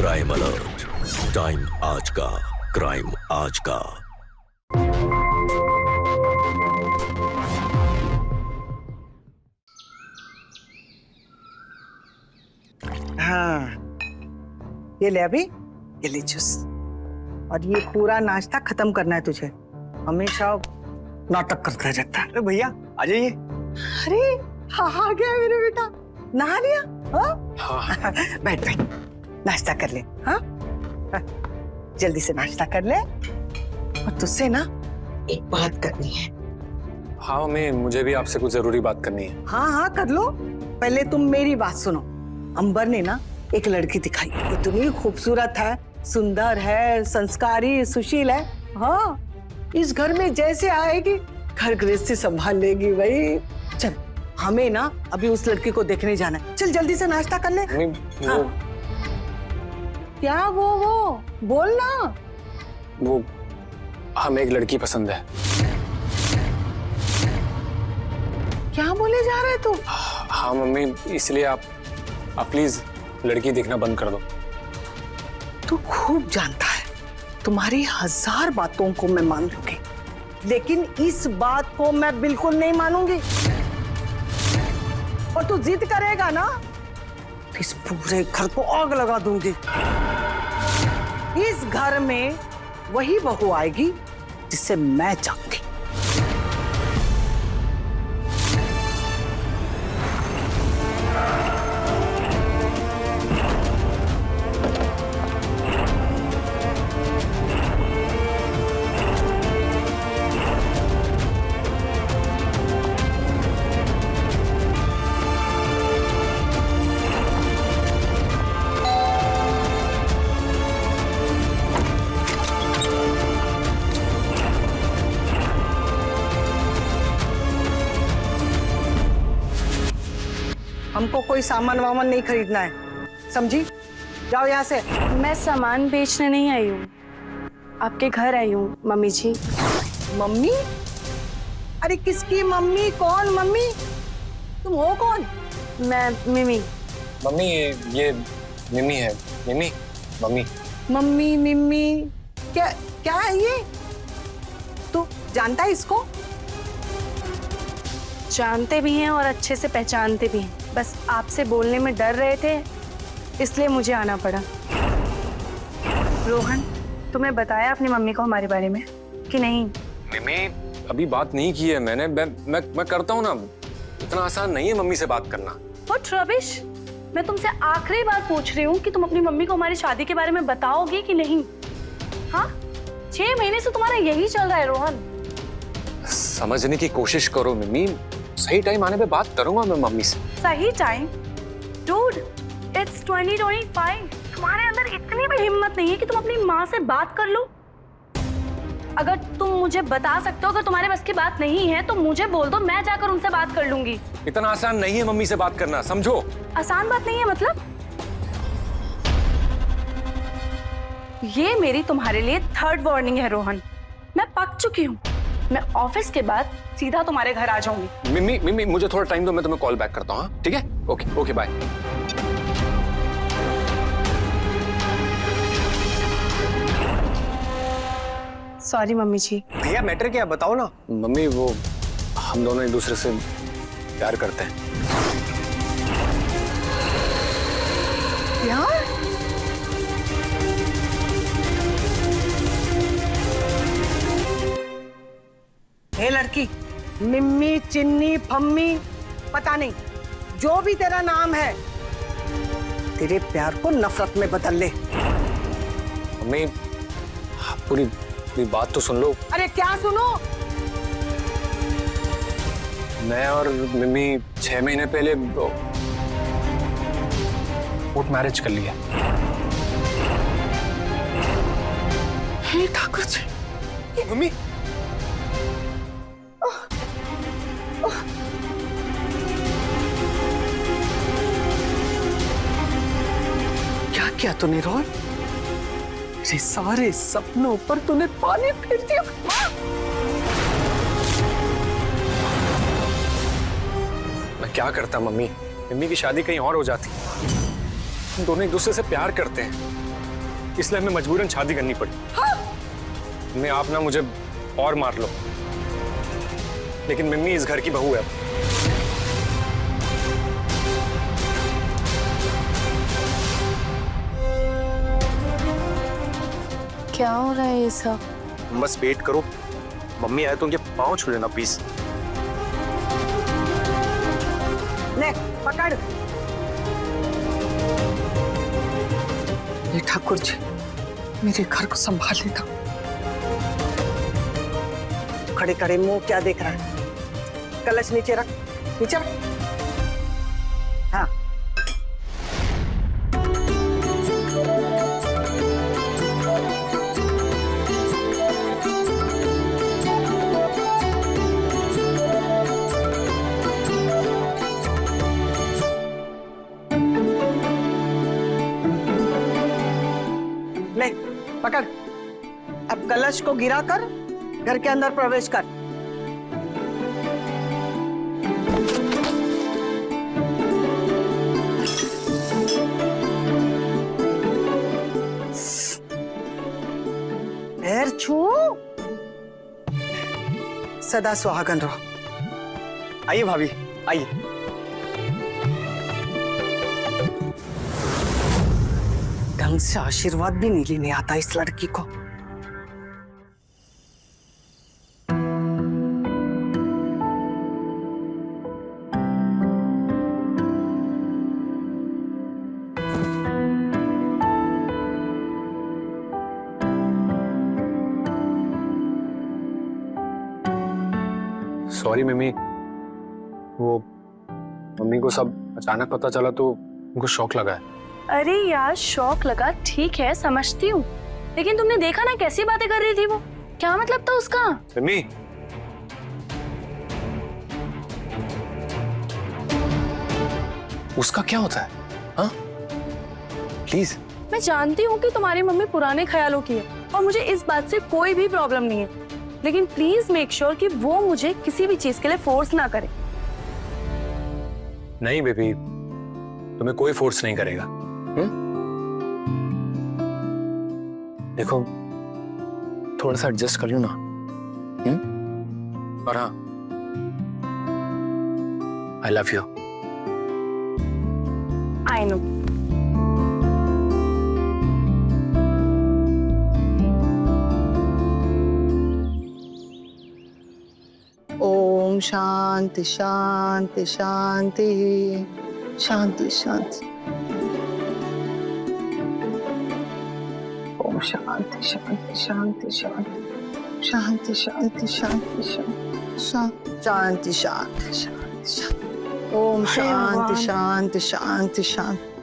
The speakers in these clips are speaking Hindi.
क्राइम अलर्ट, टाइम आज का, क्राइम आज का। हाँ, ये ले अभी, ये ले जूस। और ये पूरा नाश्ता खत्म करना है तुझे। हमेशा नाटक करता रहता है। अरे भैया आ जाइए। अरे हाँ, आ गया मेरे बेटा, नहा लिया? हाँ? बैठ बैठ, नाश्ता कर ले। हाँ, जल्दी से नाश्ता कर ले। और तुझसे ना एक बात करनी है। हाँ मम्मी, मुझे भी आपसे कुछ जरूरी बात करनी है। हाँ हाँ कर लो, पहले तुम मेरी बात सुनो। अंबर ने ना एक लड़की दिखाई, इतनी खूबसूरत है, सुंदर है, संस्कारी, सुशील है। हाँ, इस घर में जैसे आएगी घर गृहस्थी संभाल लेगी भाई। चल, हमें ना अभी उस लड़की को देखने जाना है। चल जल्दी से नाश्ता कर ले। हाँ। क्या वो बोल ना। वो हमें एक लड़की पसंद है। क्या बोले जा रहे तू? हाँ मम्मी, इसलिए आप प्लीज लड़की देखना बंद कर दो। तू खूब जानता है, तुम्हारी 1000 बातों को मैं मान लूंगी, लेकिन इस बात को मैं बिल्कुल नहीं मानूंगी। और तू जिद करेगा ना, इस पूरे घर को आग लगा दूंगी। इस घर में वही बहू आएगी जिसे मैं चाहूंगी। हमको कोई सामान वामान नहीं खरीदना है, समझी? जाओ यहाँ से। मैं सामान बेचने नहीं आई हूँ, आपके घर आई हूँ मम्मी जी। मम्मी? अरे किसकी मम्मी? कौन मम्मी? तुम हो कौन? मैं मिमी। मम्मी ये मिमी है। मिमी, मम्मी। मम्मी मिम्मी क्या क्या है ये? तू जानता है इसको? जानते भी हैं और अच्छे से पहचानते भी हैं, बस आपसे बोलने में डर रहे थे इसलिए मुझे आना पड़ा। रोहन, तुम्हें बताया अपनी मम्मी को हमारे बारे में कि नहीं? मिमी, अभी बात नहीं की है मैंने। मैं करता हूँ ना, इतना आसान नहीं है मम्मी से बात करना। व्हाट रबिश, मैं तुमसे आखिरी बार पूछ रही हूँ कि तुम अपनी मम्मी को हमारी शादी के बारे में बताओगे कि नहीं? हाँ, 6 महीने से तुम्हारा यही चल रहा है रोहन। समझने की कोशिश करो मिमी, सही टाइम आने पे बात करूंगा मैं मम्मी से। सही टाइम? Dude, it's 2025। तुम्हारे अंदर इतनी भी हिम्मत नहीं है कि तुम अपनी माँ से बात कर लो? अगर तुम मुझे बता सकते हो, अगर तुम्हारे बस की बात नहीं है तो मुझे बोल दो, मैं जाकर उनसे बात कर लूंगी। इतना आसान नहीं है मम्मी से बात करना, समझो। आसान बात नहीं है मतलब? ये मेरी तुम्हारे लिए 3rd वार्निंग है रोहन। मैं पक चुकी हूँ, मैं ऑफिस के बाद सीधा तुम्हारे घर आ जाऊंगी। मिमी मिमी, मुझे थोड़ा टाइम दो, मैं तुम्हें कॉल बैक करता हूँ। ठीक है? Okay okay, bye. Sorry mummy ji. भैया मैटर क्या बताओ ना। मम्मी वो हम दोनों एक दूसरे से प्यार करते हैं। यार हे लड़की, मिम्मी चिन्नी फम्मी पता नहीं, जो भी तेरा नाम है, तेरे प्यार को नफरत में बदल ले। मम्मी पूरी बात तो सुन लो। अरे क्या सुनो? मैं और मिमी 6 महीने पहले कोर्ट मैरिज कर लिया। हे ठाकुर जी, मम्मी क्या किया तूने रोहन? मेरे सारे सपनों पर तूने पानी फेर दिया। मैं क्या करता मम्मी, मिमी की शादी कहीं और हो जाती। हम दोनों एक दूसरे से प्यार करते हैं, इसलिए हमें मजबूरन शादी करनी पड़ी। मम्मी आप ना मुझे और मार लो, लेकिन मम्मी इस घर की बहू है। क्या हो रहा है ये सब? बस वेट करो, मम्मी आए तो उनके पाँव छू लेना प्लीज। ले पकड़। ये ठाकुर जी मेरे घर को संभाल लेना। खड़े खड़े मुंह क्या देख रहा है? कलश नीचे रख, नीचे रख। हाँ ले पकड़। अब कलश को गिरा कर घर के अंदर प्रवेश कर। पैर छू, सदा सुहागन रहो। आइए भाभी आइए। ढंग से आशीर्वाद भी नहीं लेने आता इस लड़की को। सॉरी मम्मी, वो मम्मी को सब अचानक पता चला तो उनको शौक लगा है। अरे यार शौक लगा ठीक है, समझती हूँ, लेकिन तुमने देखा ना कैसी बातें कर रही थी वो? क्या मतलब था उसका? मम्मी उसका क्या होता है? हाँ प्लीज। मैं जानती हूँ कि तुम्हारी मम्मी पुराने ख्यालों की है और मुझे इस बात से कोई भी प्रॉब्लम नहीं है, लेकिन प्लीज मेक श्योर कि वो मुझे किसी भी चीज के लिए फोर्स ना करे। नहीं बेबी, तुम्हें कोई फोर्स नहीं करेगा। देखो थोड़ा सा एडजस्ट कर लो ना। और हाँ, I love you. I know. ओम शांति शांति शांति शांति शांति। ओम शांति शांति शांति शांति शांति शांति शांति शांति शांति शांति शांति। ओम शांति शांति शांति शांति।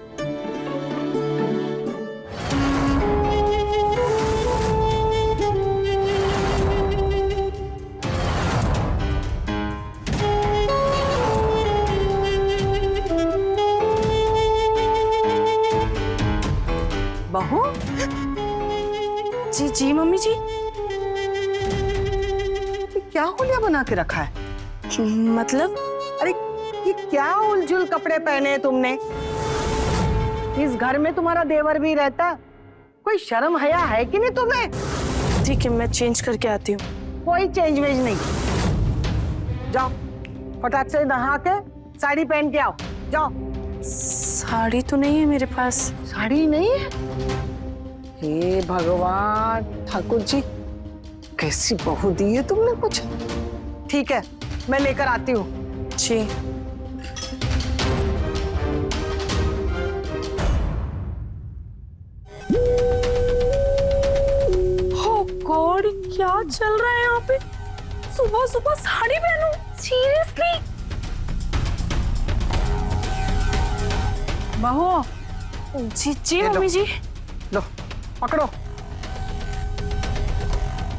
बहू जी जी मम्मी जी। ये क्या होलिया बना के रखा है? मतलब? अरे ये क्या उलझुल कपड़े पहने हैं तुमने? इस घर में तुम्हारा देवर भी रहता, कोई शर्म हया है कि नहीं तुम्हें? ठीक है मैं चेंज करके आती हूँ। कोई चेंज वेज नहीं। जाओ फटाक से नहा के साड़ी पहन के आओ, जाओ। साड़ी तो नहीं है मेरे पास। साड़ी नहीं है? हे भगवान, ठाकुर जी कैसी बहू दी है तुमने कुछ। ठीक है मैं लेकर आती हूँ। जी। Oh God, क्या चल रहा है यहाँ पे? सुबह सुबह साड़ी पहनूं? सीरियसली? बहू जी जी मम्मी जी। लो पकड़ो।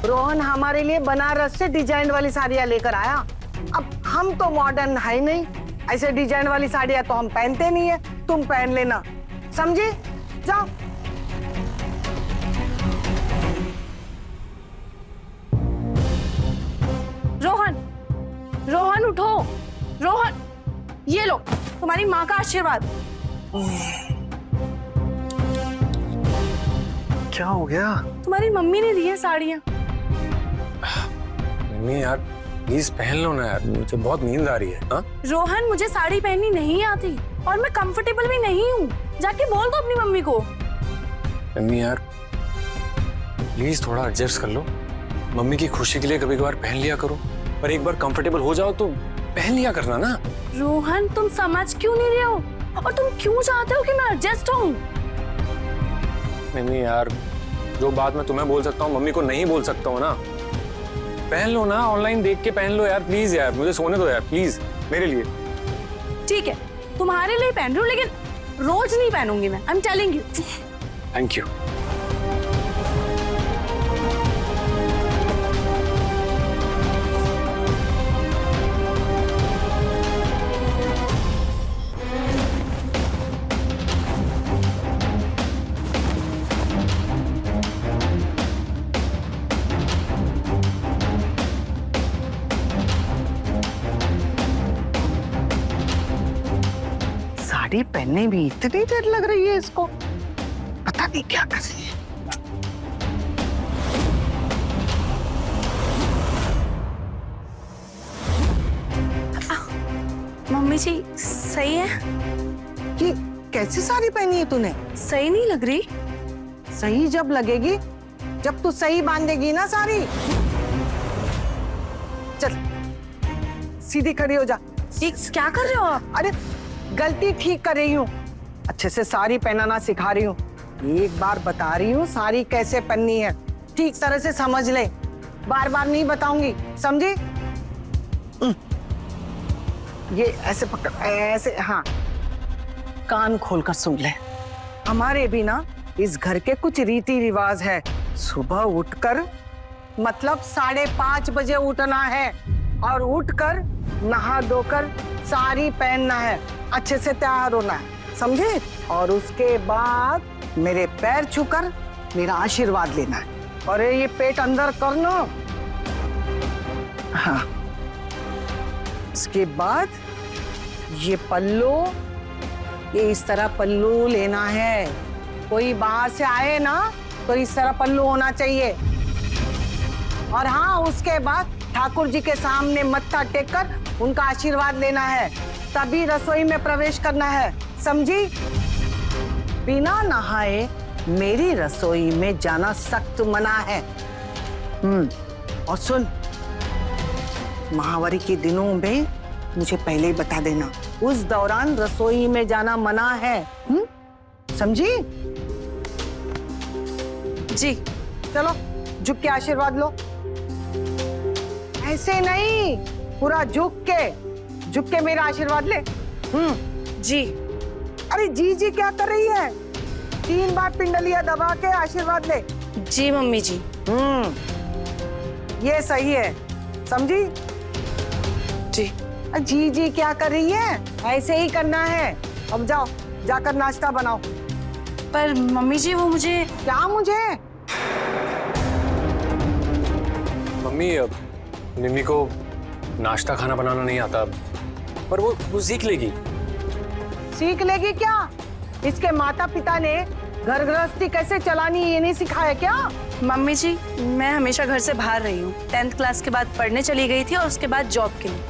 रोहन हमारे लिए बनारस से डिजाइन वाली साड़ियाँ लेकर आया। अब हम तो मॉडर्न है नहीं, ऐसे डिजाइन वाली साड़ियाँ तो हम पहनते नहीं है, तुम पहन लेना, समझी? जाओ। रोहन, रोहन उठो। रोहन, ये लो तुम्हारी माँ का आशीर्वाद। क्या हो गया? तुम्हारी मम्मी ने दी है साड़ियाँ। मम्मी यार प्लीज पहन लो ना यार, मुझे बहुत नींद आ रही है। हाँ रोहन, मुझे साड़ी पहननी नहीं आती और मैं कंफर्टेबल भी नहीं हूँ। जाके बोल दो अपनी मम्मी को। मम्मी यार प्लीज थोड़ा एडजस्ट कर लो। मम्मी की खुशी के लिए कभी कभार पहन लिया करो, पर एक बार कंफर्टेबल हो जाओ तो पहन लिया करना ना। रोहन, तुम समझ क्यों नहीं रहे हो और तुम क्यों चाहते हो कि मैं एडजस्ट हूँ? मम्मी यार जो बात मैं तुम्हें बोल सकता हूँ मम्मी को नहीं बोल सकता हूँ ना। पहन लो ना, ऑनलाइन देख के पहन लो यार प्लीज यार, मुझे सोने दो यार प्लीज मेरे लिए। ठीक है, तुम्हारे लिए पहन रही हूँ, लेकिन रोज नहीं पहनूंगी मैं। I am telling you. Thank you. Sari पहनने में इतनी देर लग रही है इसको, पता नहीं क्या कर रही है। मम्मी जी सही है? कि कैसी साड़ी पहनी है तूने? सही नहीं लग रही? सही जब लगेगी जब तू सही बांधेगी ना साड़ी। चल सीधी खड़ी हो जा। ये क्या कर रहे हो आप? अरे गलती ठीक कर रही हूँ, अच्छे से साड़ी पहनाना सिखा रही हूँ। एक बार बता रही हूँ साड़ी कैसे पहननी है, ठीक तरह से समझ ले। बार बार नहीं बताऊंगी, समझी? ये ऐसे पकड़, ऐसे, हाँ। कान खोलकर सुन ले। हमारे भी ना इस घर के कुछ रीति रिवाज है। सुबह उठकर मतलब 5:30 बजे उठना है और उठकर नहा धोकर साड़ी पहनना है, अच्छे से तैयार होना है, समझे? और उसके बाद मेरे पैर छूकर मेरा आशीर्वाद लेना है। और ये पेट अंदर करना। हाँ, उसके बाद ये पल्लू, ये इस तरह पल्लू लेना है। कोई बाहर से आए ना तो इस तरह पल्लू होना चाहिए। और हाँ, उसके बाद ठाकुर जी के सामने मत्था टेककर उनका आशीर्वाद लेना है, तभी रसोई में प्रवेश करना है, समझी? बिना नहाए मेरी रसोई में जाना सख्त मना है। और सुन, महावारी के दिनों में मुझे पहले ही बता देना, उस दौरान रसोई में जाना मना है, समझी? जी। चलो झुक के आशीर्वाद लो। ऐसे नहीं, पूरा झुक के मेरा आशीर्वाद ले। जी। अरे जी जी क्या कर रही है? 3 बार पिंडलिया दबा के आशीर्वाद ले। जी मम्मी जी। ये सही है, समझी? जी। जी जी क्या कर रही है? ऐसे ही करना है। अब जाओ, जाकर नाश्ता बनाओ। पर मम्मी जी वो मुझे। क्या मुझे? मम्मी मिमी को नाश्ता खाना बनाना नहीं आता, पर वो सीख लेगी। सीख लेगी क्या? इसके माता पिता ने घर गृहस्थी कैसे चलानी ये नहीं सिखाया क्या? मम्मी जी मैं हमेशा घर से बाहर रही हूँ। 10th क्लास के बाद पढ़ने चली गई थी और उसके बाद जॉब के लिए।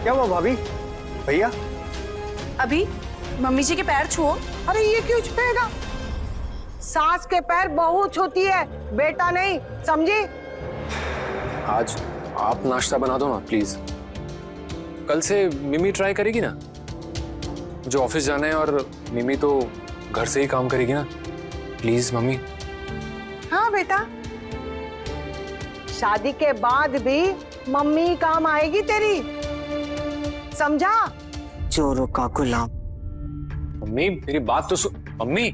क्या हुआ भाभी? भैया? अभी मम्मी जी के पैर छुओ। अरे ये क्यों छुएगा? सास के पैर बहू छूती है, बेटा नहीं, समझी? आज आप नाश्ता बना दो ना प्लीज। कल से मिमी ट्राई करेगी ना, मुझे ऑफिस जाना है और मिमी तो घर से ही काम करेगी ना, प्लीज मम्मी। हाँ बेटा, शादी के बाद भी मम्मी काम आएगी तेरी, समझा? चोरों का गुलाम। मम्मी मेरी बात तो मम्मी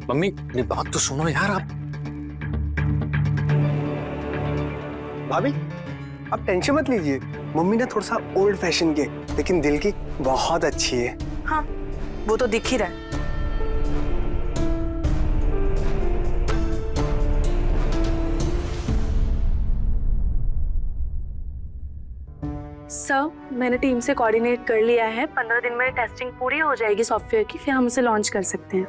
मेरी बात तो सुनो यार आप। भाभी आप टेंशन मत लीजिए, मम्मी ना थोड़ा सा ओल्ड फैशन के लेकिन दिल की बहुत अच्छी है। हाँ वो तो दिख ही रहा है। सर मैंने टीम से कोऑर्डिनेट कर लिया है, 15 दिन में टेस्टिंग पूरी हो जाएगी सॉफ्टवेयर की, फिर हम उसे लॉन्च कर सकते हैं।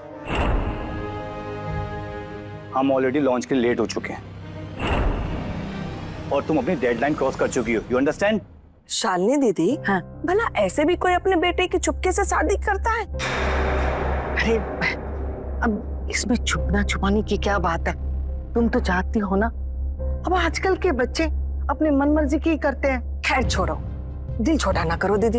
हम ऑलरेडी लॉन्च के लिए लेट हो चुके हैं और तुम अपनी डेडलाइन क्रॉस कर चुकी हो। You understand? शालिनी दीदी, हाँ। भला ऐसे भी कोई अपने बेटे की चुपके से शादी करता है? अरे अब इसमें छुपना छुपाने की क्या बात है? तुम तो चाहती हो ना, अब आजकल के बच्चे अपनी मन मर्जी की करते हैं। खैर छोड़ो, दिल छोटा ना करो दीदी।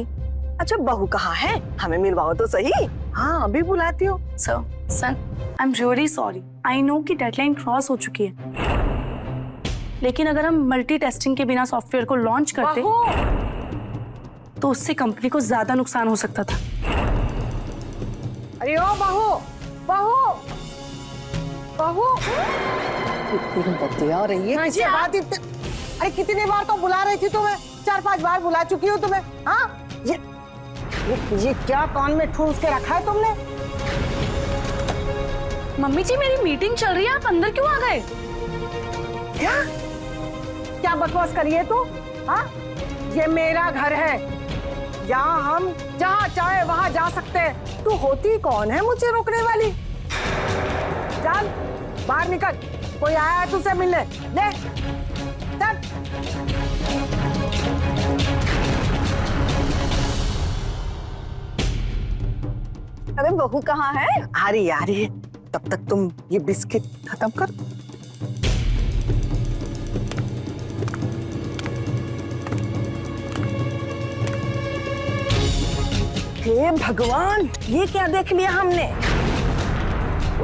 अच्छा बहू कहाँ है? हमें मिलवाओ तो सही। हाँ अभी बुलाती हो। Sir I am really sorry, I know कि डेडलाइन क्रॉस हो चुकी है, लेकिन अगर हम मल्टी टेस्टिंग के बिना सॉफ्टवेयर को लॉन्च करते तो उससे कंपनी को ज्यादा नुकसान हो सकता था। अरे ओ बहू, बहू, बहू, कितनी बतिया रही है? किससे बात इतने? अरे कितनी बार तो बुला रही थी तुम्हें, 4-5 बार बुला चुकी हूँ तुम्हें। हाँ ये क्या कान में ठूस के रखा है तुमने? मम्मी जी मेरी मीटिंग चल रही है, आप अंदर क्यों आ गए? क्या बकवास करी है तू? हाँ ये मेरा घर है, यहाँ हम जहाँ चाहे वहाँ जा सकते हैं। तू होती कौन है मुझे रोकने वाली? चल बाहर निकल, कोई आया है तुझसे मिलने। ले चल। अरे बहू कहाँ है? आ रही है, तब तक तुम ये बिस्किट खत्म कर। हे भगवान, ये क्या देख लिया हमने?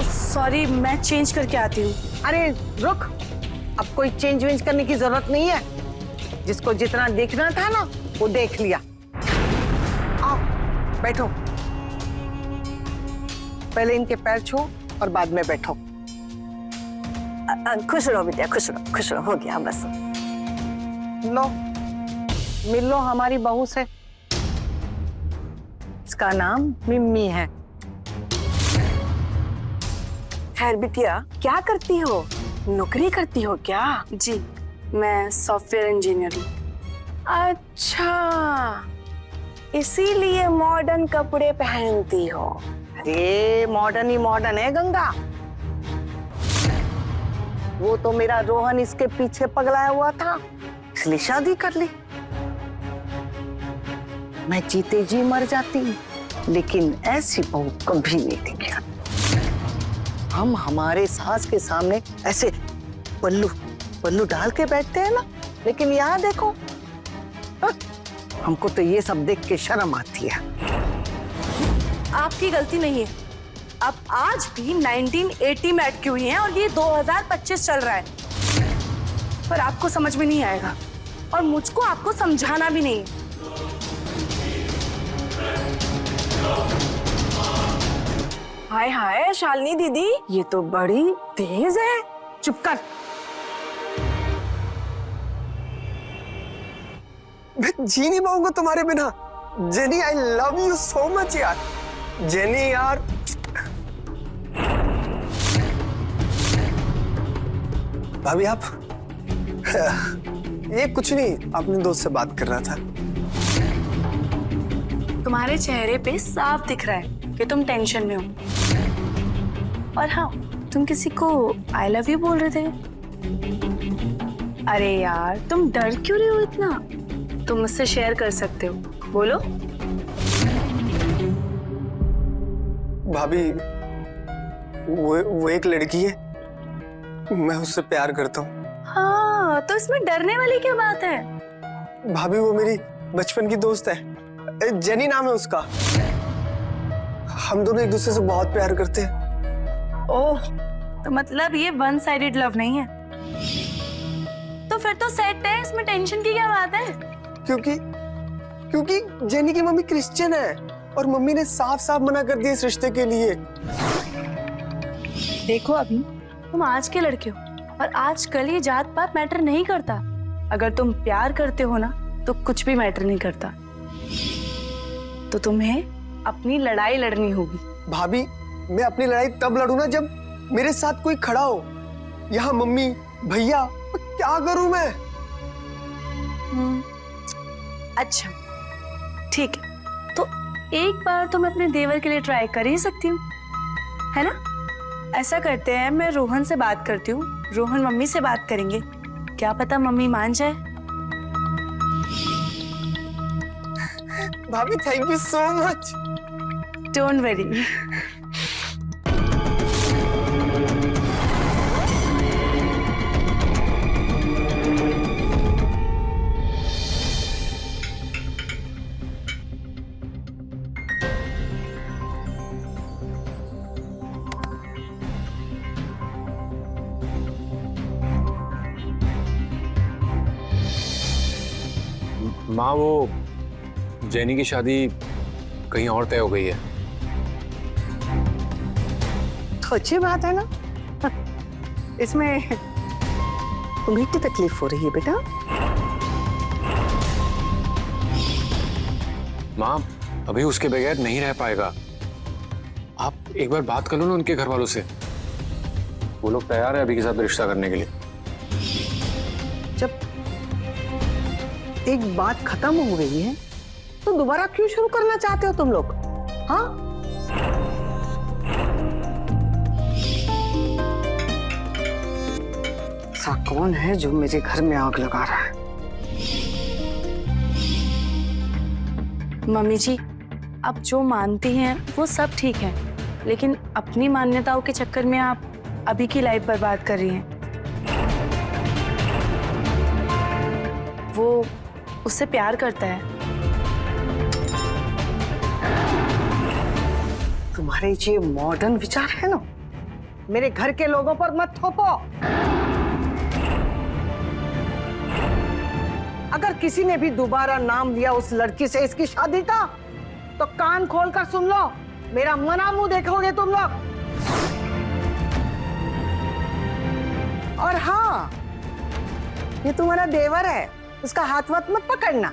सॉरी मैं चेंज करके आती हूँ। अरे रुक, अब कोई चेंज वेंज करने की जरूरत नहीं है। जिसको जितना देखना था ना वो देख लिया। आओ बैठो, पहले इनके पैर छू और बाद में बैठो। खुश रहो बेटा, खुश रहो, हो गया बस। लो मिल लो हमारी बहू से। इसका नाम मिम्मी है। खैर बिटिया, क्या करती हो? नौकरी करती हो क्या? जी मैं सॉफ्टवेयर इंजीनियर हूँ। अच्छा, इसीलिए मॉडर्न कपड़े पहनती हो। अरे मॉडर्न ही मॉडर्न है गंगा। वो तो मेरा रोहन इसके पीछे पगलाया हुआ था, इसलिए शादी कर ली। मैं जीते जी मर जाती, लेकिन ऐसी बहू कभी नहीं देखी। हम हमारे सास के सामने ऐसे पल्लू डाल के बैठते हैं ना, लेकिन यहाँ देखो, हमको तो ये सब देख के शर्म आती है। आपकी गलती नहीं है, आप आज भी 1980 में अटके हुए हैं और ये 2025 चल रहा है, पर आपको समझ में नहीं आएगा और मुझको आपको समझाना भी नहीं है। हाय हाय शालिनी दीदी, ये तो बड़ी तेज है। चुप कर। मैं जी नहीं पाऊंगा तुम्हारे बिना। Jenny, I love you so much यार। जेनी यार, भाभी आप ये कुछ नहीं, अपने दोस्त से बात कर रहा था। तुम्हारे चेहरे पे साफ दिख रहा है कि तुम टेंशन में हो। और हाँ, तुम किसी को आई लव यू बोल रहे थे। अरे यार तुम डर क्यों रहे हो इतना? तुम मुझसे शेयर कर सकते हो, बोलो। भाभी वो एक लड़की है, मैं उससे प्यार करता हूँ। हाँ तो इसमें डरने वाली क्या बात है? भाभी वो मेरी बचपन की दोस्त है, जेनी नाम है उसका। हम दोनों एक दूसरे से बहुत प्यार करते हैं। ओह, तो मतलब ये वन साइडेड लव नहीं है? तो फिर तो सेट है, इसमें टेंशन की क्या बात है? क्योंकि जेनी की मम्मी क्रिश्चियन है और मम्मी ने साफ साफ मना कर दिया इस रिश्ते के लिए। देखो अभी, तुम आज के लड़के हो और आजकल ये जात पात मैटर नहीं करता। अगर तुम प्यार करते हो ना तो कुछ भी मैटर नहीं करता। तो तुम्हें अपनी लड़ाई लड़नी होगी। भाभी मैं अपनी लड़ाई तब लड़ू ना जब मेरे साथ कोई खड़ा हो। यहाँ मम्मी भैया, क्या करूं मैं? अच्छा ठीक है, तो एक बार तो मैं अपने देवर के लिए ट्राई कर ही सकती हूँ, है ना? ऐसा करते हैं, मैं रोहन से बात करती हूँ, रोहन मम्मी से बात करेंगे, क्या पता मम्मी मान जाए। भाभी thank you so much. Don't worry. माँ, वो जेनी की शादी कहीं और तय हो गई है। तो अच्छी बात है ना। इसमें तुम्हें की तकलीफ हो रही है बेटा? माँ, अभी उसके बगैर नहीं रह पाएगा। आप एक बार बात कर लो ना उनके घर वालों से, वो लोग तैयार है अभी के साथ रिश्ता करने के लिए। जब एक बात खत्म हो गई है तो दोबारा क्यों शुरू करना चाहते हो तुम लोग? हाँ, ऐसा कौन है जो मेरे घर में आग लगा रहा है? मम्मी जी, आप जो मानती हैं वो सब ठीक है, लेकिन अपनी मान्यताओं के चक्कर में आप अभी की लाइफ बर्बाद कर रही हैं। वो उससे प्यार करता है। तुम्हारे ये मॉडर्न विचार है ना, मेरे घर के लोगों पर मत थोपो। अगर किसी ने भी दोबारा नाम लिया उस लड़की से इसकी शादी का, तो कान खोल कर सुन लो, मेरा मना मुंह देखोगे तुम लोग। और हाँ, ये तुम्हारा देवर है, उसका हाथ वाथ मत पकड़ना।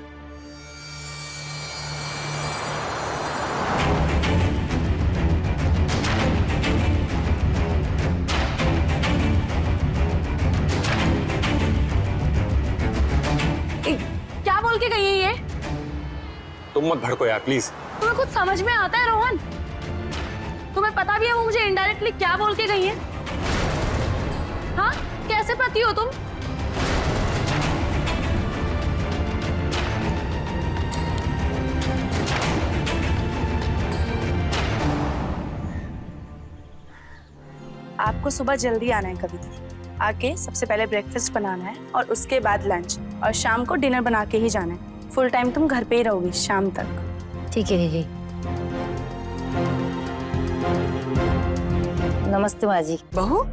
क्या बोल के गई है ये? तुम मत भड़को यार प्लीज। तुम्हें कुछ समझ में आता है रोहन? तुम्हें पता भी है वो मुझे इनडायरेक्टली क्या बोल के गई है? हाँ, कैसे पति हो तुम? आपको सुबह जल्दी आना है कभी, आके सबसे पहले ब्रेकफास्ट बनाना है और उसके बाद लंच, और शाम को डिनर बना के ही जाना है। फुल टाइम तुम घर पे ही रहोगी शाम तक। ठीक है दीदी। नमस्ते माँ जी। बहू,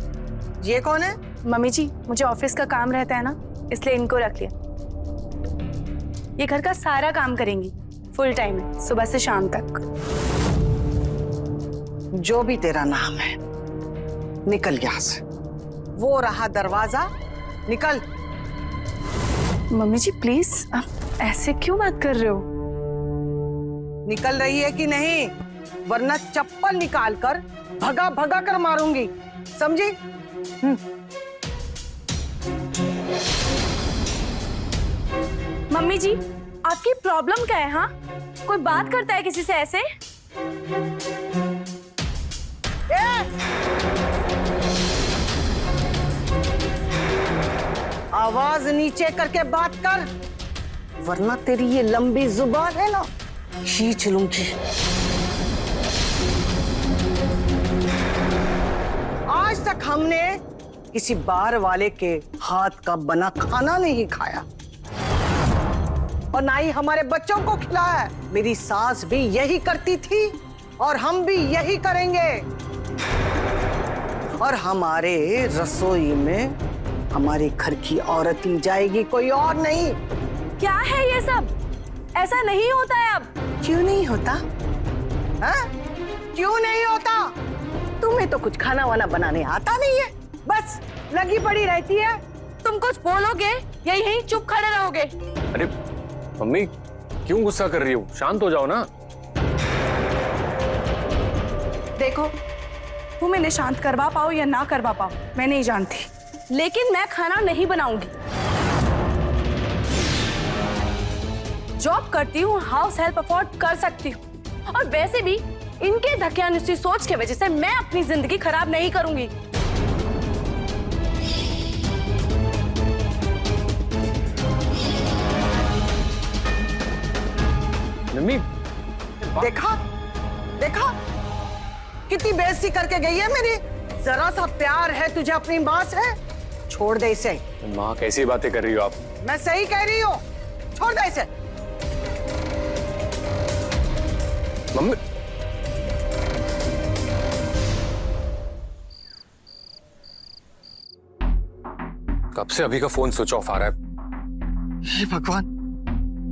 ये कौन है? मम्मी जी, मुझे ऑफिस का काम रहता है ना, इसलिए इनको रख लिया। ये घर का सारा काम करेंगी, फुल टाइम है, सुबह से शाम तक। जो भी तेरा नाम है, निकल यहाँ से। वो रहा दरवाजा, निकल। मम्मी जी प्लीज, आप ऐसे क्यों बात कर रहे हो? निकल रही है कि नहीं? वरना चप्पल निकाल कर भगा भगा कर मारूंगी, समझी? मम्मी जी, आपकी प्रॉब्लम क्या है? हाँ, कोई बात करता है किसी से ऐसे? आवाज नीचे करके बात कर, वरना तेरी ये लंबी जुबान है ना, खींच लूंगी। आज तक हमने किसी बार वाले के हाथ का बना खाना नहीं खाया, और ना ही हमारे बच्चों को खिलाया। मेरी सास भी यही करती थी और हम भी यही करेंगे। और हमारे रसोई में हमारे घर की औरत ही जाएगी, कोई और नहीं। क्या है ये सब? ऐसा नहीं होता है अब। क्यों नहीं होता? हाँ? क्यों नहीं होता? तुम्हें तो कुछ खाना वाना बनाने आता नहीं है, बस लगी पड़ी रहती है। तुम कुछ बोलोगे या यहीं चुप खड़े रहोगे? अरे मम्मी, क्यों गुस्सा कर रही हो? शांत हो जाओ ना। देखो, तुम इन्हें शांत करवा पाओ या ना करवा पाओ, मैं नहीं जानती, लेकिन मैं खाना नहीं बनाऊंगी। जॉब करती हूँ, हाउस हेल्प अफोर्ड कर सकती हूँ। और वैसे भी इनके धकियानुसी सोच की वजह से मैं अपनी जिंदगी खराब नहीं करूंगी। मम्मी, देखा देखा कितनी बेइज्जती करके गई है मेरी। जरा सा प्यार है तुझे अपनी माँ से, छोड़ दे इसे। माँ कैसी बातें कर रही हो आप? मैं सही कह रही हूँ, छोड़ दे इसे। मम्मी, कब से अभी का फोन स्विच ऑफ आ रहा है? हे भगवान,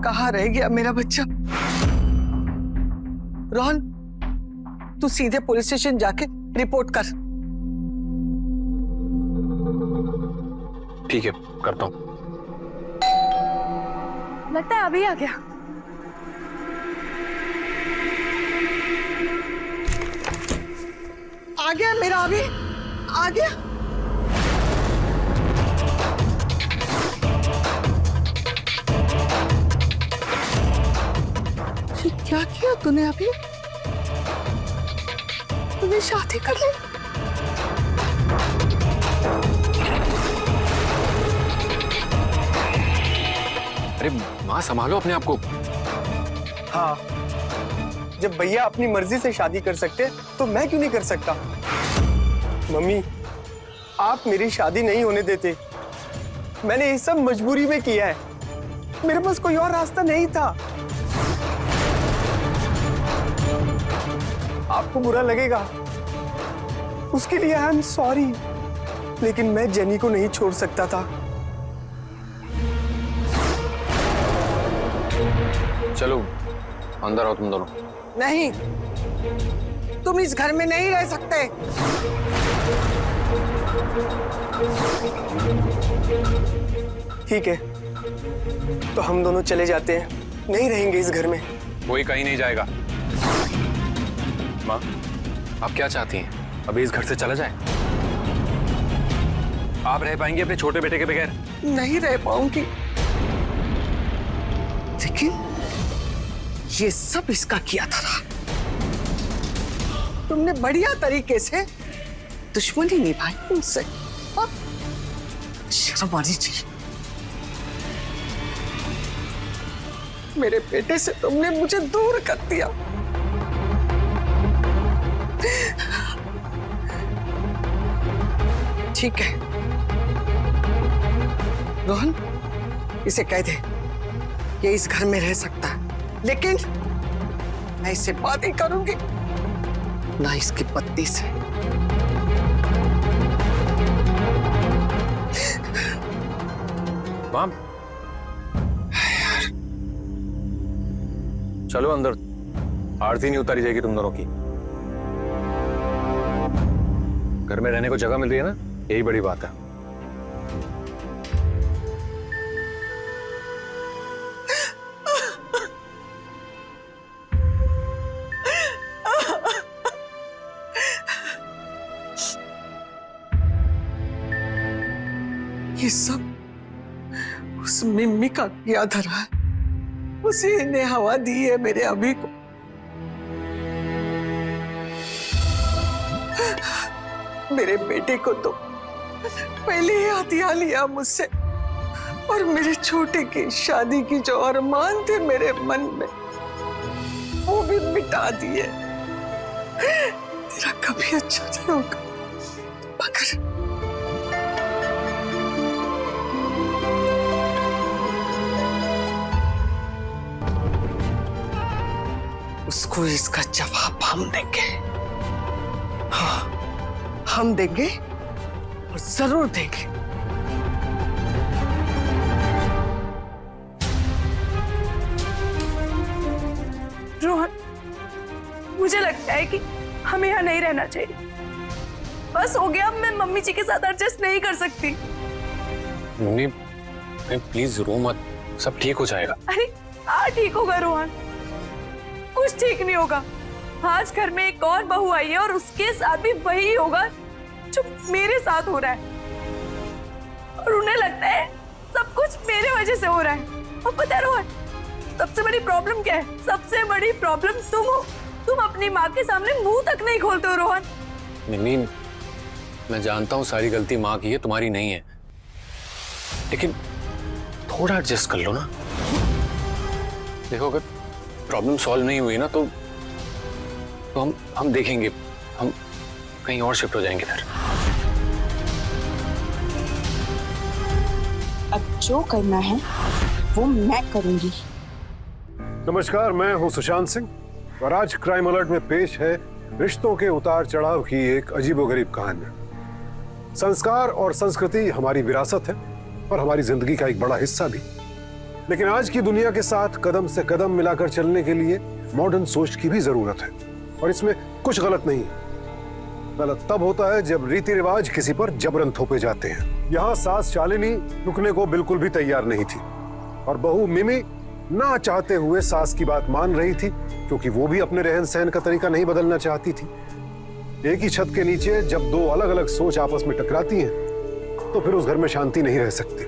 कहाँ रह गया मेरा बच्चा? रोहन, तू सीधे पुलिस स्टेशन जाके रिपोर्ट कर। ठीक है, करता हूँ। लगता है अभी आ गया। आ गया मेरा अभी, आ गया। ये क्या किया तूने अभी? तूने शादी कर ली? अरे माँ, संभालो अपने आप को। हाँ, जब भैया अपनी मर्जी से शादी कर सकते तो मैं क्यों नहीं कर सकता? मम्मी, आप मेरी शादी नहीं होने देते। मैंने ये सब मजबूरी में किया है, मेरे पास कोई और रास्ता नहीं था। आपको बुरा लगेगा, उसके लिए आई एम सॉरी, लेकिन मैं जेनी को नहीं छोड़ सकता था। चलो अंदर आओ तुम दोनों। नहीं, तुम इस घर में नहीं रह सकते। ठीक है, तो हम दोनों चले जाते हैं, नहीं रहेंगे इस घर में। कोई कहीं नहीं जाएगा। माँ, आप क्या चाहती हैं? अभी इस घर से चला जाए? आप रह पाएंगे अपने छोटे बेटे के बगैर? नहीं रह पाऊंगी, लेकिन ये सब इसका किया था। तुमने बढ़िया तरीके से दुश्मनी निभाई उनसे। शर्म आनी चाहिए। मेरे बेटे से तुमने मुझे दूर कर दिया। ठीक है रोहन, इसे कह दे ये इस घर में रह सकता है, लेकिन मैं इससे बात ही करूंगी ना इसकी पत्नी से। माँ, चलो अंदर, आरती नहीं उतारी जाएगी तुम दोनों की। घर में रहने को जगह मिल रही है ना, यही बड़ी बात है। ये सब उस मिम्मी का किया धरा है, उसी ने हवा दी है मेरे अभी को। मेरे बेटे को तो पहले ही हथिया लिया मुझसे, और मेरे छोटे की शादी की जो अरमान थे मेरे मन में, वो भी मिटा दिए। तेरा कभी अच्छा नहीं होगा मगर उसको इसका जवाब हम देंगे। हाँ, हम देंगे और जरूर देंगे। रोहन, मुझे लगता है कि हमें यहाँ नहीं रहना चाहिए। बस हो गया, अब मैं मम्मी जी के साथ एडजस्ट नहीं कर सकती। मम्मी, प्लीज रो मत, सब ठीक हो जाएगा। अरे ठीक होगा रोहन, कुछ ठीक नहीं होगा। आज घर में एक और बहू आई है और उसके साथ भी वही होगा जो मेरे साथ हो रहा है, और उन्हें लगता है सब कुछ मेरे वजह से हो रहा है। और पता है रोहन, सबसे बड़ी प्रॉब्लम क्या है? सबसे बड़ी प्रॉब्लम तुम हो। तुम अपनी माँ के सामने मुंह तक नहीं खोलते हो रोहन। मिमी, मैं जानता हूँ सारी गलती माँ की है, तुम्हारी नहीं है, लेकिन थोड़ा एडजस्ट कर लो ना। देखो, अगर प्रॉब्लम सॉल्व नहीं हुई ना तो हम देखेंगे, हम कहीं और शिफ्ट हो जाएंगे फिर। अब जो करना है वो मैं करूंगी। नमस्कार, मैं हूं सुशांत सिंह और आज क्राइम अलर्ट में पेश है रिश्तों के उतार चढ़ाव की एक अजीबोगरीब कहानी। संस्कार और संस्कृति हमारी विरासत है और हमारी जिंदगी का एक बड़ा हिस्सा भी, लेकिन आज की दुनिया के साथ कदम से कदम मिलाकर चलने के लिए मॉडर्न सोच की भी जरूरत है और इसमें कुछ गलत नहीं है। गलत तब होता है जब रीति रिवाज किसी पर जबरन थोपे जाते हैं। यहाँ सास शालिनी रुकने को बिल्कुल भी तैयार नहीं थी और बहू मिमी ना चाहते हुए सास की बात मान रही थी, क्योंकि वो भी अपने रहन सहन का तरीका नहीं बदलना चाहती थी। एक ही छत के नीचे जब दो अलग अलग सोच आपस में टकराती हैं, तो फिर उस घर में शांति नहीं रह सकती।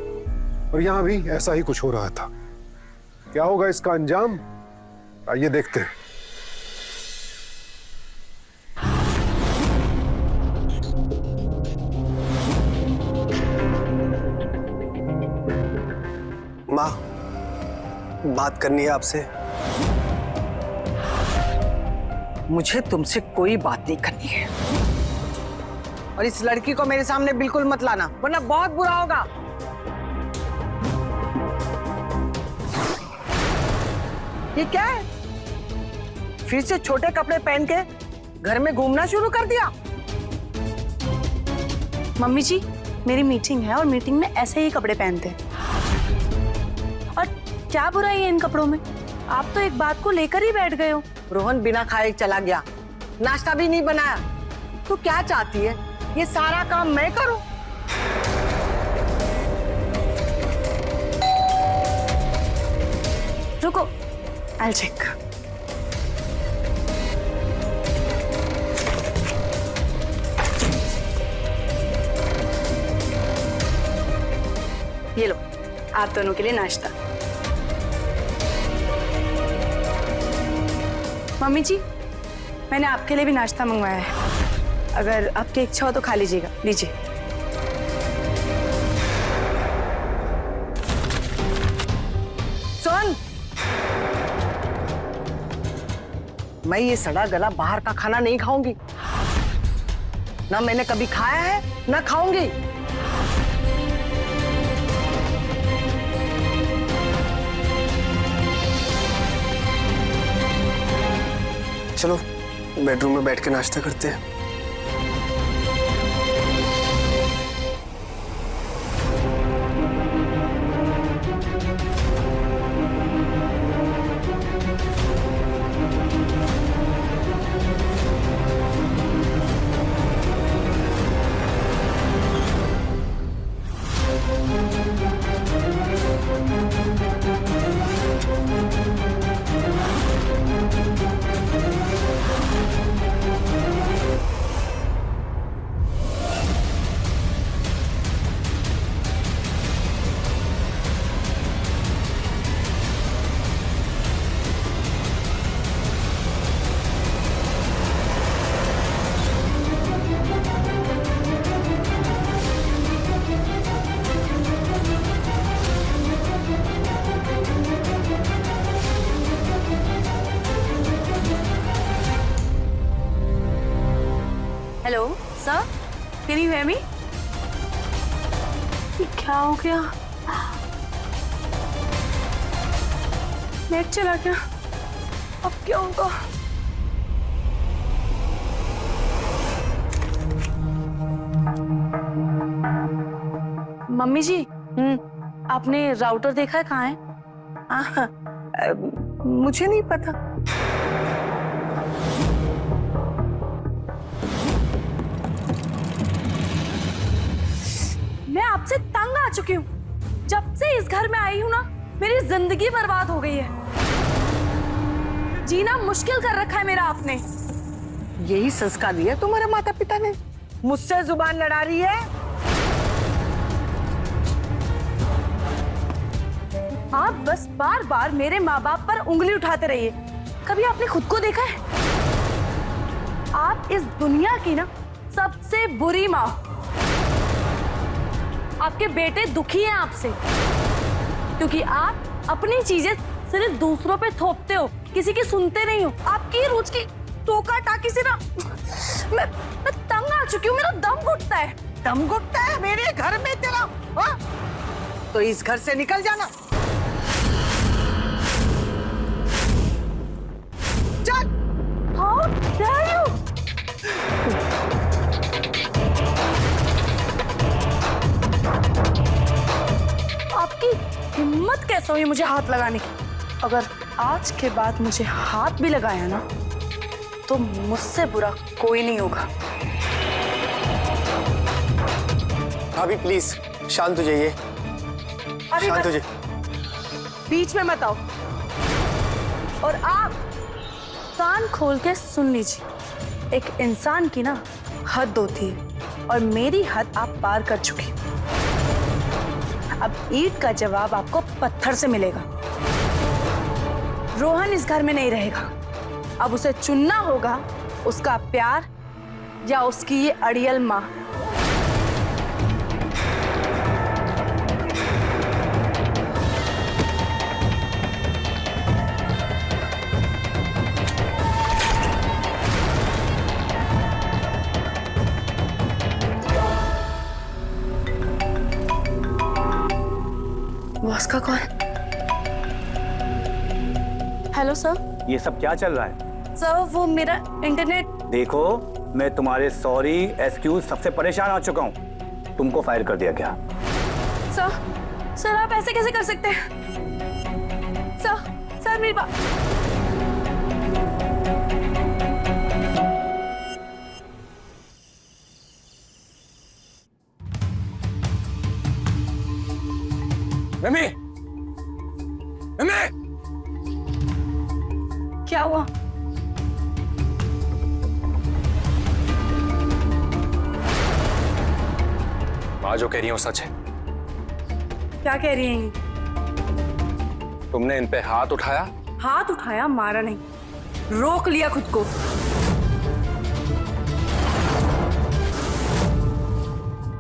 और यहाँ भी ऐसा ही कुछ हो रहा था। क्या होगा इसका अंजाम, आइए देखते हैं। माँ, बात करनी है आपसे। मुझे तुमसे कोई बात नहीं करनी है और इस लड़की को मेरे सामने बिल्कुल मत लाना, वरना बहुत बुरा होगा। ये क्या है? फिर से छोटे कपड़े पहन के घर में घूमना शुरू कर दिया? मम्मी जी, मेरी मीटिंग है और मीटिंग में ऐसे ही कपड़े पहनते हैं। और क्या बुराई है इन कपड़ों में? आप तो एक बात को लेकर ही बैठ गए हो। रोहन बिना खाए चला गया, नाश्ता भी नहीं बनाया। तो क्या चाहती है, ये सारा काम मैं करूं? रुको, I'll check. ये लो, आप दोनों के लिए नाश्ता। मम्मी जी, मैंने आपके लिए भी नाश्ता मंगवाया है। अगर आपकी इच्छा हो तो खा लीजिएगा। लीजिए। सुन, मैं ये सड़ा गला बाहर का खाना नहीं खाऊंगी। ना मैंने कभी खाया है, ना खाऊंगी। चलो बेडरूम में बैठ के नाश्ता करते हैं। Hello sir, can you hear me? क्या हो गया? नेट चला गया। अब क्या होगा? मम्मी जी, आपने राउटर देखा है? कहाँ है? मुझे नहीं पता। मैं आपसे तंग आ चुकी हूँ। जब से इस घर में आई हूँ ना, मेरी जिंदगी बर्बाद हो गई है। जीना मुश्किल कर रखा है मेरा आपने। यही संस्कार दिया तुम्हारे माता पिता ने? मुझसे जुबान लड़ा रही है? आप बस बार बार मेरे माँ बाप पर उंगली उठाते रहिए। कभी आपने खुद को देखा है? आप इस दुनिया की ना सबसे बुरी माँ। आपके बेटे दुखी हैं आपसे क्योंकि आप अपनी चीजें सिर्फ दूसरों पे थोपते हो, किसी की सुनते नहीं हो। आपकी रोज की टोका टाकी से ना मैं तंग आ चुकी हूँ, मेरा दम घुटता है। दम घुटता है मेरे घर में तेरा? हाँ? तो इस घर से निकल जाना। चल। How dare you? आपकी हिम्मत कैसे हुई मुझे हाथ लगाने की? अगर आज के बाद मुझे हाथ भी लगाया ना तो मुझसे बुरा कोई नहीं होगा। भाभी प्लीज शांत हो जाइए, अरे शांत हो बस, जाइए। बीच में मत आओ। और आप कान खोल के सुन लीजिए, एक इंसान की ना हद होती है और मेरी हद आप पार कर चुकी। अब ईंट का जवाब आपको पत्थर से मिलेगा। रोहन इस घर में नहीं रहेगा। अब उसे चुनना होगा, उसका प्यार या उसकी ये अड़ियल माँ। बॉस का कॉल। Hello sir. ये सब क्या चल रहा है? सर वो मेरा इंटरनेट। देखो, मैं तुम्हारे सॉरी एक्सक्यूज सबसे परेशान आ चुका हूँ। तुमको फायर कर दिया गया। सर आप ऐसे कैसे कर सकते हैं? सर मेरी बात। मिमी! मिमी! क्या हुआ? माँ जो कह रही हो सच है। क्या कह रही हैं? तुमने इन पे हाथ उठाया? हाथ उठाया, मारा नहीं, रोक लिया खुद को।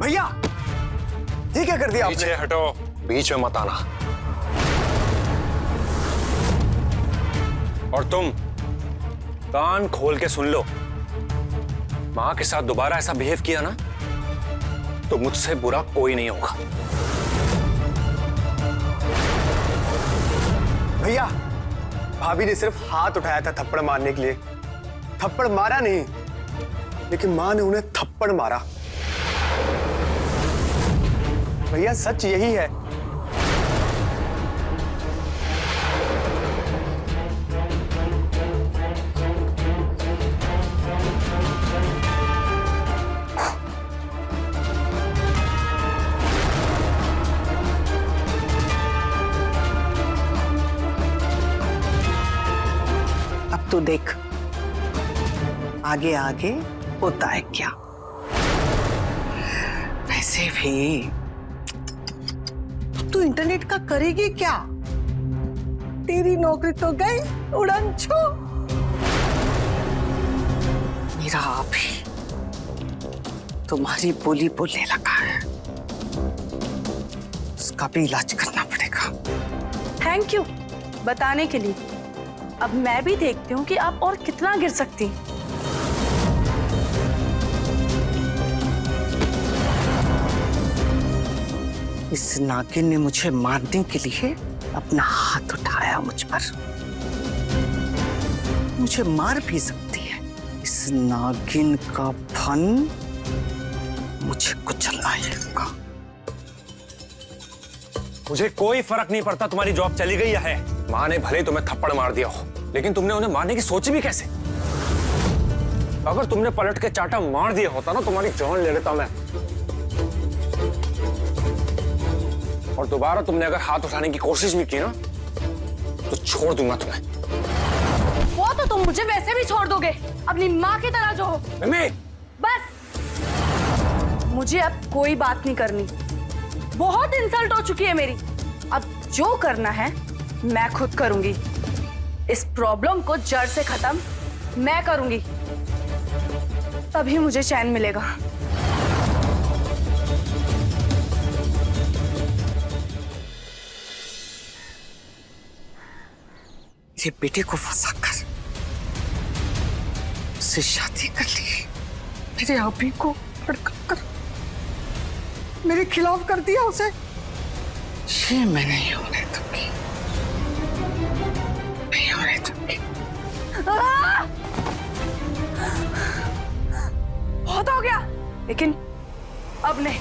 भैया ये क्या कर दिया आपने? पीछे हटो, बीच में मत आना। और तुम कान खोल के सुन लो, माँ के साथ दोबारा ऐसा बिहेव किया ना तो मुझसे बुरा कोई नहीं होगा। भैया भाभी ने सिर्फ हाथ उठाया था थप्पड़ मारने के लिए, थप्पड़ मारा नहीं, लेकिन माँ ने उन्हें थप्पड़ मारा। भैया सच यही है। अब तो देख आगे आगे होता है क्या। वैसे भी तू इंटरनेट का करेगी क्या? तेरी नौकरी तो गई उड़न छू। मेरा आप ही तुम्हारी बोली बोलने लगा है, उसका भी इलाज करना पड़ेगा। थैंक यू बताने के लिए। अब मैं भी देखती हूँ कि आप और कितना गिर सकती हैं। इस नागिन ने मुझे मारने के लिए अपना हाथ उठाया मुझ पर। मुझे मार भी सकती है। इस नागिन का फन मुझे कुचलना ही होगा। मुझे कोई फर्क नहीं पड़ता तुम्हारी जॉब चली गई है। माँ ने भले तुम्हें थप्पड़ मार दिया हो, लेकिन तुमने उन्हें मारने की सोची भी कैसे? अगर तुमने पलट के चाटा मार दिया होता ना, तुम्हारी जान ले लेता मैं। और दोबारा तुमने अगर हाथ उठाने की कोशिश भी की ना तो छोड़ दूंगा तुम्हें। वो तो तुम मुझे वैसे भी छोड़ दोगे, अपनी माँ की तरह जो हो। मिमी! बस मुझे अब कोई बात नहीं करनी। बहुत इंसल्ट हो चुकी है मेरी। अब जो करना है मैं खुद करूंगी। इस प्रॉब्लम को जड़ से खत्म मैं करूंगी, तभी मुझे चैन मिलेगा। ये बेटे को फंसाकर उससे शादी कर ली, मेरे अभी को भड़काकर मेरे खिलाफ कर दिया उसे। ये मैं नहीं होने दूंगी, नहीं होने दूंगी। बहुत हो गया, लेकिन अब नहीं।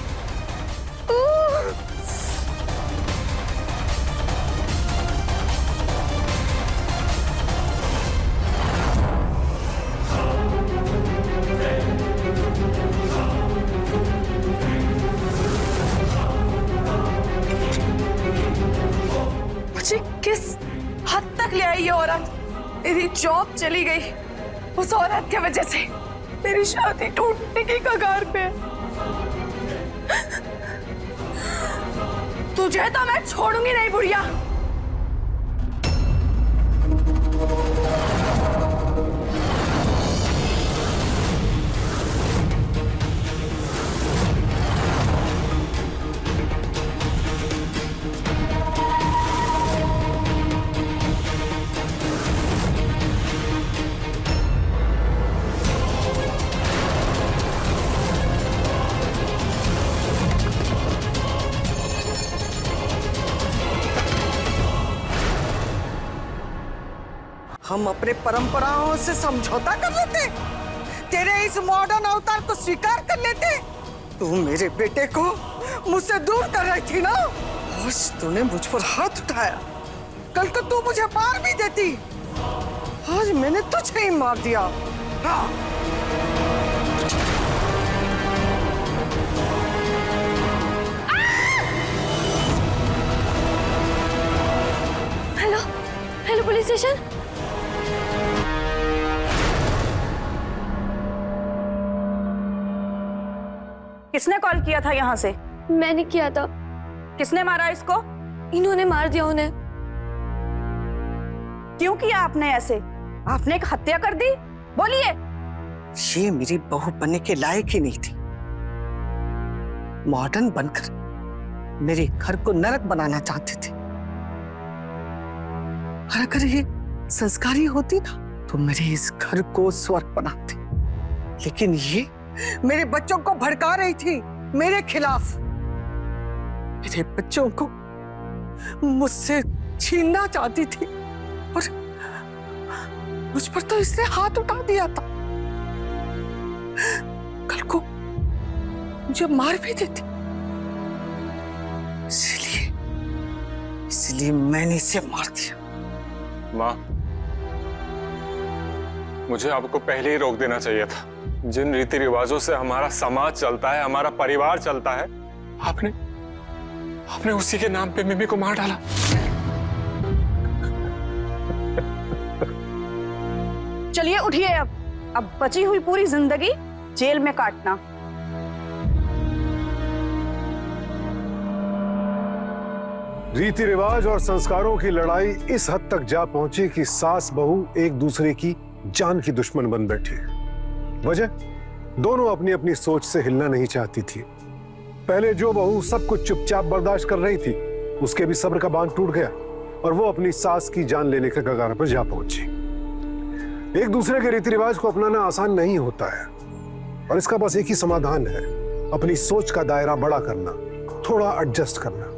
मुझे किस हद तक ले आई ये औरत? मेरी जॉब चली गई उस औरत की वजह से, मेरी शादी टूटने की कगार पे है। तुझे तो मैं छोड़ूंगी नहीं बुढ़िया। हम अपने परंपराओं से समझौता कर लेते, तेरे इस मॉडर्न अवतार को स्वीकार कर लेते। तू मेरे बेटे को मुझसे दूर कर रही थी ना, आज तूने मुझ पर हाथ उठाया, कल को तू मुझे मार भी देती, आज मैंने तुझे ही मार दिया। हाँ। Hello hello police station. किसने कॉल किया था यहाँ से? मैंने किया था। किसने मारा इसको? इन्होंने मार दिया उन्हें। क्यों किया आपने ऐसे? आपने एक हत्या कर दी? बोलिए। ये मेरी बहू बनने के लायक ही नहीं थी, मॉडर्न बनकर मेरे घर को नरक बनाना चाहते थे। और अगर ये संस्कारी होती ना तो मेरे इस घर को स्वर्ग बनाते, लेकिन ये मेरे बच्चों को भड़का रही थी मेरे खिलाफ, मेरे बच्चों को मुझसे छीनना चाहती थी, और मुझ पर तो इसने हाथ उठा दिया था, कल को मुझे मार भी देती। इसलिए मैंने इसे मार दिया। माँ, मुझे आपको पहले ही रोक देना चाहिए था। जिन रीति रिवाजों से हमारा समाज चलता है, हमारा परिवार चलता है, आपने उसी के नाम पे मिमी को मार डाला। चलिए उठिए, अब बची हुई पूरी जिंदगी जेल में काटना। रीति रिवाज और संस्कारों की लड़ाई इस हद तक जा पहुंची कि सास बहू एक दूसरे की जान की दुश्मन बन बैठी। वजह, दोनों अपनी अपनी सोच से हिलना नहीं चाहती थी। पहले जो बहू सब कुछ चुपचाप बर्दाश्त कर रही थी, उसके भी सब्र का बांध टूट गया और वो अपनी सास की जान लेने के कगार पर जा पहुंची। एक दूसरे के रीति रिवाज को अपनाना आसान नहीं होता है, और इसका बस एक ही समाधान है, अपनी सोच का दायरा बड़ा करना, थोड़ा एडजस्ट करना।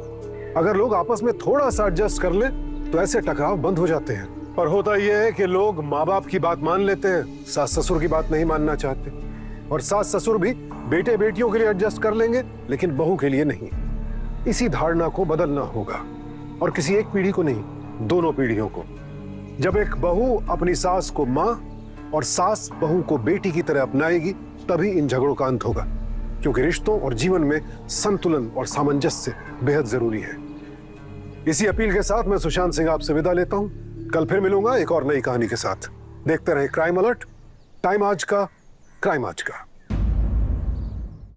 अगर लोग आपस में थोड़ा सा एडजस्ट कर ले तो ऐसे टकराव बंद हो जाते हैं। पर होता यह है कि लोग माँ बाप की बात मान लेते हैं, सास ससुर की बात नहीं मानना चाहते, और सास ससुर भी बेटे बेटियों के लिए एडजस्ट कर लेंगे लेकिन बहू के लिए नहीं। इसी धारणा को बदलना होगा, और किसी एक पीढ़ी को नहीं, दोनों पीढ़ियों को। जब एक बहू अपनी सास को माँ और सास बहू को बेटी की तरह अपनाएगी, तभी इन झगड़ों का अंत होगा, क्योंकि रिश्तों और जीवन में संतुलन और सामंजस्य बेहद जरूरी है। इसी अपील के साथ मैं सुशांत सिंह आपसे विदा लेता हूं। कल फिर मिलूंगा एक और नई कहानी के साथ। देखते रहें क्राइम अलर्ट, टाइम आज का, क्राइम आज का।